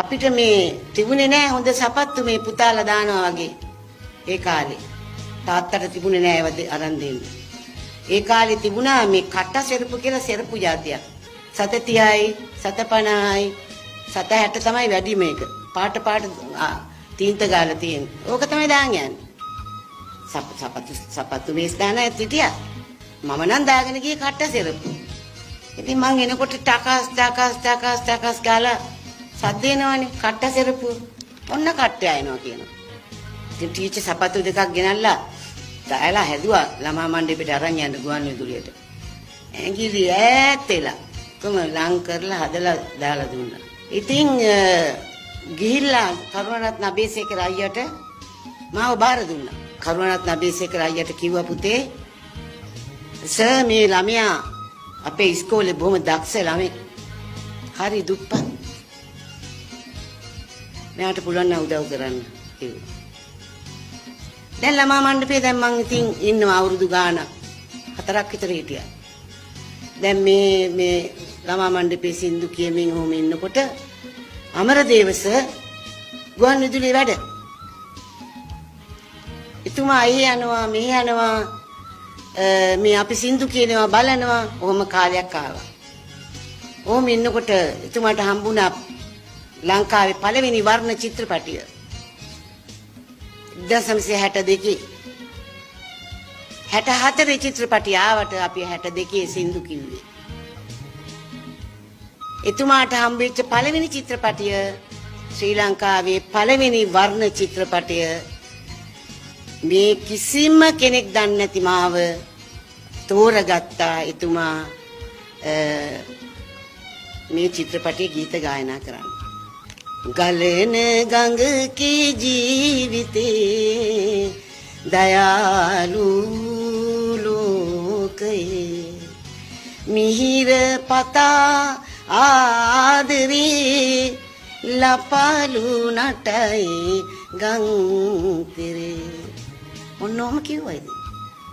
අපිට මේ තිබුණේ නැහැ හොඳ සපත්තු මේ පුතාලා දානවා වගේ. ඒ කාලේ තාත්තට තිබුණේ නැහැ ඒව අරන් දෙන්න. ඒ කාලේ තිබුණා මේ කට්ට සෙරපු කියලා සෙරපු જાතියක්. 730යි 750යි 760 තමයි වැඩි මේක. පාට තීන්ත ගාලා තියෙන. ඕක තමයි දාන් යන්නේ. සපත්තු මේස් දාන ඇතිටියා. මම නම් දාගෙන ගියේ කට්ට සෙරපු. ඉතින් මං එනකොට ටකස් ගාලා සද්ද එනවනේ කට්ට සෙරපු. ඔන්න කට්ටය එනවා කියනවා. ඉතින් ටීචර් සපත්තු දෙකක් ගෙනල්ලා දාලා හැදුවා ළමා මණ්ඩපෙට අරන් යන්න ගුවන් විදුලියට. ඇඟිලි ඈත්ලා කොම ලං කරලා හදලා දාලා දුන්නා. ඉතින් ගිහිල්ලා කරුණාරත්න අබේසේකර අයියට මාව බාර දුන්නා. කරුණාරත්න අබේසේකර අයියට කිව්වා පුතේ සර් මේ ළමයා අපේ ඉස්කෝලේ බොහොම දක්ෂ ළමෙක්. හරි දුප්පත්. මෙයාට පුළුවන් නම් උදව් කරන්න කිව්වා. දැන් ළමා මණ්ඩපේ දැන් මං ඉතින් ඉන්නවා අවුරුදු ගාණක් 4ක් විතර හිටියා. දැන් මේ ළමා මණ්ඩපේ සින්දු කියමින් ඔහොම ඉන්නකොට අමරදේව සර් ගුවන් විදුලියේ වැඩ. එතුමා අහි යනවා මෙහි යනවා මේ අපි සින්දු කියනවා බලනවා ඔහොම කාලයක් ආවා. ඔහොම ඉන්නකොට එතුමාට හම්බුණා ලංකාවේ පළවෙනි වර්ණ චිත්‍රපටිය. 1962 64 චිත්‍රපටිය ආවට අපි 62 සින්දු කිව්වේ. එතුමාට හම්බෙච්ච පළවෙනි චිත්‍රපටිය ශ්‍රී ලංකාවේ පළවෙනි වර්ණ චිත්‍රපටිය මේ කිසිම කෙනෙක් දන්නේ නැති මාව තෝරගත්තා එතුමා මේ චිත්‍රපටයේ ගීත ගායනා කරන්න. ගලන ගඟ කී ජීවිතේ දයාලු ලෝකයේ මිහිර පතා ආදරේ ලපලු නටයි ගං තිරේ මොනෝම කිව්වයිද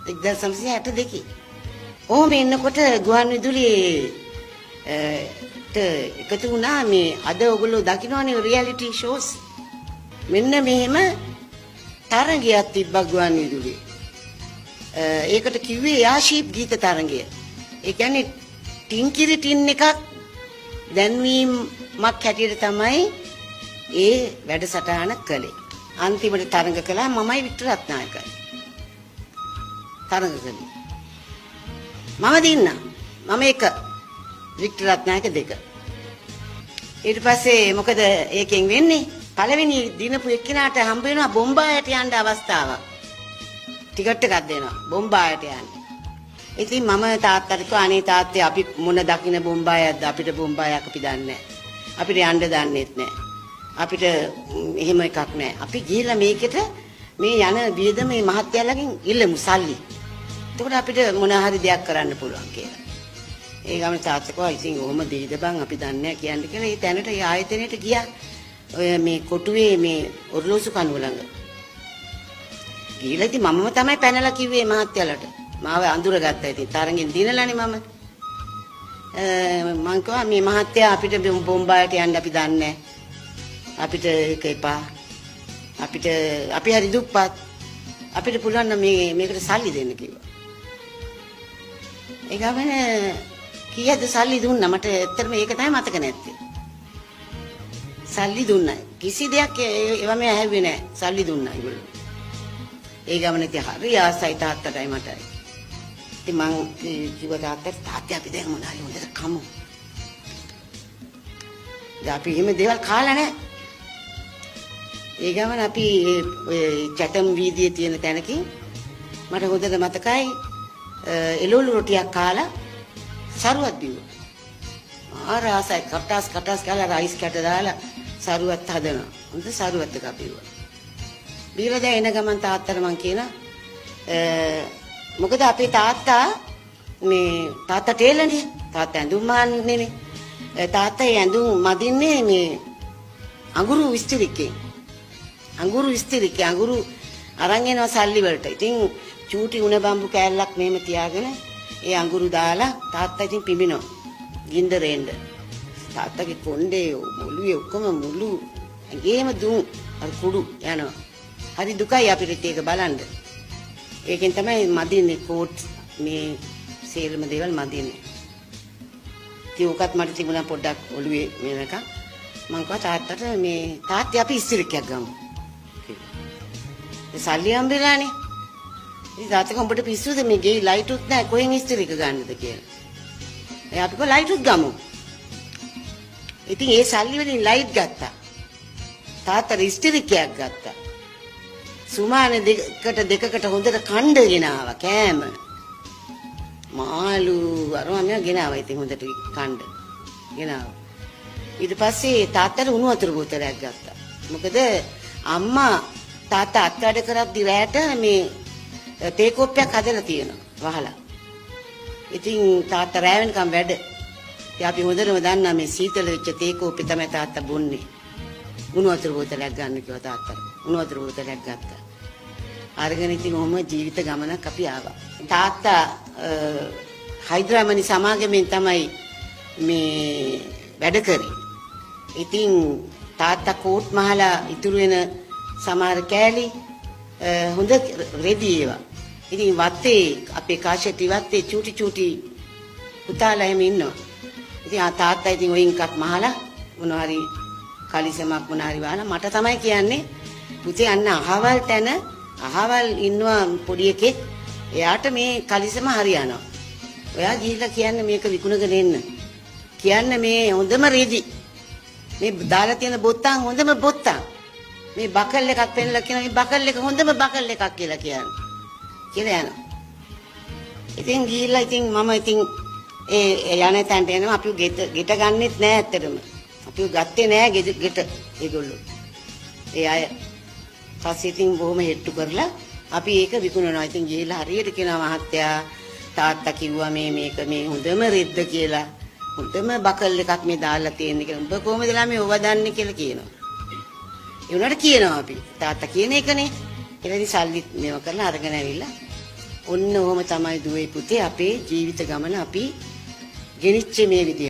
1962 ඕම එන්නකොට ගුවන් විදුලියේ එකතු වුණා මේ අද ඔයගොල්ලෝ දකින්නවනේ රියැලිටි ෂෝස් මෙන්න මෙහෙම තරගයක් තිබ්බා ගුවන් විදුලියේ. ඒකට කිව්වේ යාෂීප් ගීත තරගය. ඒ කියන්නේ ටින්කිරි ටින් එකක් දැන්වීමක් හැටියට තමයි ඒ වැඩසටහන කළේ. අන්තිමට තරඟ කළා මමයි වික්ටර් රත්නායකයි. තරඟ කළේ. මම දින්නා. මම එක වික්ටර් රත්නායක දෙක. ඊට පස්සේ මොකද ඒකෙන් වෙන්නේ? පළවෙනි දිනපු එක්කිනාට හම්බ වෙනවා බොම්බායට යන්න අවස්ථාවක්. ටිකට් එකක් දෙනවා බොම්බායට යන්න. ඉතින් මම තාත්තට කිව්වා අනේ තාත්තේ අපි මොන දකින්න බොම්බායක්ද අපිට බොම්බායක් අපි දන්නේ නැහැ. අපිට යන්න දන්නෙත් නැහැ. අපිට එහෙම එකක් නැහැ. අපි ගිහිල්ලා මේකට මේ යන වියදමේ මහත්තයාලගෙන් ඉල්ලමු සල්ලි. එතකොට අපිට මොන හරි දෙයක් කරන්න පුළුවන් කියලා. ඒ ගමන තාත්තකෝ ඉතින් ඔහොම දෙයිද බං අපි දන්නේ නැහැ කියන්නේ කියලා ඒ තැනට ඒ ආයතනයට ගියා. ඔය මේ කොටුවේ මේ ඔර්ලෝසු කනුව ළඟ. ගිහලා ඉතින් මමම තමයි පැනලා කිව්වේ මහත්තයාලට. මාව අඳුරගත්තා ඉතින් තරගෙන් දිනලානේ මම. මං කිව්වා මේ මහත්තයා අපිට බොම්බායට යන්න අපි දන්නේ නැහැ. අපිට ඒක එපා. අපි හරි දුප්පත්. අපිට පුළුවන් නම් මේකට සල්ලි දෙන්න කිව්වා. ඒ ගමන කීයද සල්ලි දුන්නා මට ඇත්තටම ඒක තමයි මතක නැත්තේ. සල්ලි දුන්නා. කිසි දෙයක් ඒවා මේ ඇහුවේ නැහැ. සල්ලි දුන්නා ඒගොල්ලෝ. ඒ ගමන ඉතින් හරි ආසයි තාත්තටයි මටයි. ඉතින් මං කිව්වා තාත්තට අපි දැන් මොනවා හරි හොඳට කමු. දැන් අපි එහෙම දේවල් කාලා නැහැ. ඒ ගමන අපි ඔය චටම් වීදියේ තියෙන තැනකින් මට හොඳට මතකයි එළවලු රොටියක් කාලා සරුවක් බිව්වා. ආසයි කටස් කාලා රයිස් කැට දාලා සරුවත් හදනවා. හොඳ සරුවත් එකක් බිව්වා. බීලා දැන් එන ගමන් තාත්තට මං කියනවා මොකද අපේ තාත්තා ටේලර්නේ. තාත්තා ඇඳුම් මාන්නේනේ. තාත්තා ඇඳුම් මදින්නේ මේ අඟුරු විස්තරිකේ. අඟුරු අරන් එනවා සල්ලි වලට. ඉතින් චූටි උණ බම්බු කෑල්ලක් මෙහෙම තියාගෙන ඒ අඟුරු දාලා තාත්තා ඉතින් පිඹිනවා. ගින්දරෙන්ද. තාත්තගේ කොණ්ඩේ මුළුවේ ඔක්කොම මුළු ඇඟේම දුම් අර කුඩු යනවා. හරි දුකයි අපිට ඒක බලන්න. ඒකෙන් තමයි මදින්නේ කෝට් මේ සේරම දේවල් මදින්නේ. ඉතින් උකත් මට තිබුණා පොඩ්ඩක් ඔළුවේ මේක. මං කිව්වා තාත්තට මේ තාත්තේ අපි ඉස්තිරිකයක් ගමු. ඒ සල්ලි හම්බෙලානේ. ඉතින් තාත්තා කොඹට පිස්සුද මේ ගේ ලයිට් උත් නැහැ කොහෙන් ඉස්තිරික ගන්නද කියලා. එයා අපි ලයිට් උත් ගමු. ඉතින් ඒ සල්ලි වලින් ලයිට් ගත්තා. තාත්තා ඉස්තිරිකයක් ගත්තා. සුමානේ දෙකකට හොඳට කණ්ඩ ගෙනාවා කෑම. මාළු අරම ගෙනාවා ඉතින් හොඳට කණ්ඩ ගෙනාවා. ඊට පස්සේ තාත්තට උණු වතුර බෝතලයක් ගත්තා. මොකද අම්මා තාත්තා අත්වැඩ කරද්දි රැට මේ තේ කෝප්පයක් හදලා තියෙනවා වහලා. ඉතින් තාත්තා රැ වෙනකම් වැඩ. ඉතින් අපි හොඳටම දන්නා මේ සීතල වෙච්ච තේ කෝප්පේ තමයි තාත්තා බොන්නේ. උණු වතුර බෝතලයක් ගන්න කිව්වා තාත්තට. උණු වතුර බෝතලයක් ගත්තා. අරගෙන ඉතින් ඔහොම ජීවිත ගමනක් අපි ආවා. තාත්තා හයිඩ්‍රාමනි සමාගමෙන් තමයි මේ වැඩ කරේ. ඉතින් තාත්තා කෝට් මහලා ඉතුරු වෙන සමහර කෑලි හොඳ රෙදි ඒවා. ඉතින් වත්තේ අපේ කාශයටි වත්තේ චූටි පුතාලා එහෙම ඉන්නවා. ඉතින් තාත්තා ඉතින් ඔයින්කත් මහලා මොනවා හරි කලිසමක් මොනවා හරි වහලා මට තමයි කියන්නේ පුතේ අන්න අහවල් තැන අහවල් ඉන්නවා පොඩි එකෙක් එයාට මේ කලිසම හරියනවා. ඔයා ගිහිල්ලා කියන්නේ මේක විකුණගෙන එන්න. කියන්න මේ හොඳම රෙදි. මේ දාලා තියෙන බොත්තම් හොඳම බොත්තම්. මේ බකල් එකක් පෙන්නලා කියන මේ බකල් එක හොඳම බකල් එකක් කියලා කියන්නේ. කියලා යනවා. ඉතින් ගිහිල්ලා ඉතින් මම ඉතින් ඒ යන තැනට එනවා අපි ගෙට ගන්නෙත් නෑ ඇත්තටම. අපි ගත්තේ නෑ ගෙට ඒගොල්ලෝ. ඒ අය පස්සේ ඉතින් බොහොම හෙට්ටු කරලා අපි ඒක විකුණනවා. ඉතින් ගිහිල්ලා හරියට කියනවා මහත්තයා තාත්තා කිව්වා මේක මේ හොඳම රෙද්ද කියලා. හොඳම බකල් එකක් මේ දාලා තියෙන්නේ කියලා. උඹ කොහමද ළමයි ඕවා දන්නේ කියලා කියනවා. ඒ උනාට කියනවා අපි තාත්තා කියන එකනේ. ඊට පස්සේ සල්ලි මේව කරලා අරගෙන ඇවිල්ලා ඔන්න ඔහොම තමයි දුවේ පුතේ අපේ ජීවිත ගමන අපි ගෙනිච්චේ මේ විදියට.